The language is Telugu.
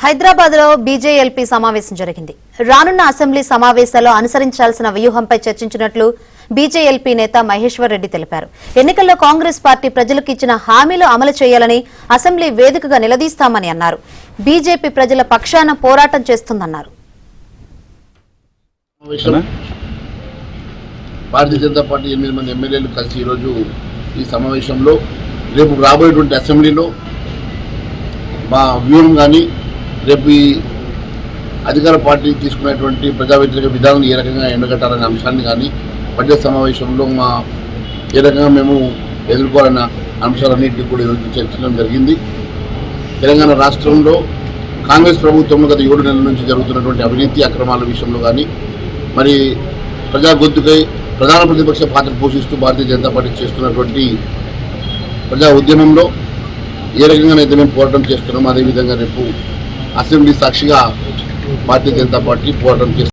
హైదరాబాద్ లో బీజేఎల్పీ సమావేశం జరిగింది. రానున్న అసెంబ్లీ సమావేశాల్లో అనుసరించాల్సిన వ్యూహంపై చర్చించినట్లు బీజేఎల్పీ నేత మహేశ్వర్ రెడ్డి తెలిపారు. ఎన్నికల్లో కాంగ్రెస్ పార్టీ ప్రజలకు ఇచ్చిన హామీలు అమలు చేయాలని అసెంబ్లీ వేదికగా నిలదీస్తామని అన్నారు. బీజేపీ ప్రజల పక్షాన పోరాటం చేస్తుందన్నారు. భారతీయ జనతా పార్టీ 8 మంది ఎమ్మెల్యేలు కలిసి ఈరోజు ఈ సమావేశంలో రేపు రాబోయేటువంటి అసెంబ్లీలో మా వ్యూహం కానీ రేపు ఈ అధికార పార్టీ తీసుకునేటువంటి ప్రజా వ్యతిరేక విధానం ఏ రకంగా ఎండగట్టాలనే అంశాన్ని కానీ బడ్జెట్ సమావేశంలో ఏ రకంగా మేము ఎదుర్కోవాలన్న అంశాలన్నింటినీ కూడా ఈరోజు చర్చించడం జరిగింది. తెలంగాణ రాష్ట్రంలో కాంగ్రెస్ ప్రభుత్వంలో గత 7 నెలల నుంచి జరుగుతున్నటువంటి అవినీతి అక్రమాల విషయంలో కానీ మరి ప్రజా గొంతుకై ప్రధాన ప్రతిపక్ష పాత్ర పోషిస్తూ భారతీయ జనతా పార్టీ చేస్తున్నటువంటి ప్రజా ఉద్యమంలో ఏ రకంగానైతే మేము పోరాటం చేస్తున్నామో అదేవిధంగా రేపు అసెంబ్లీ సాక్షిగా భారతీయ జనతా పార్టీ పోరాటం చేస్తుంది.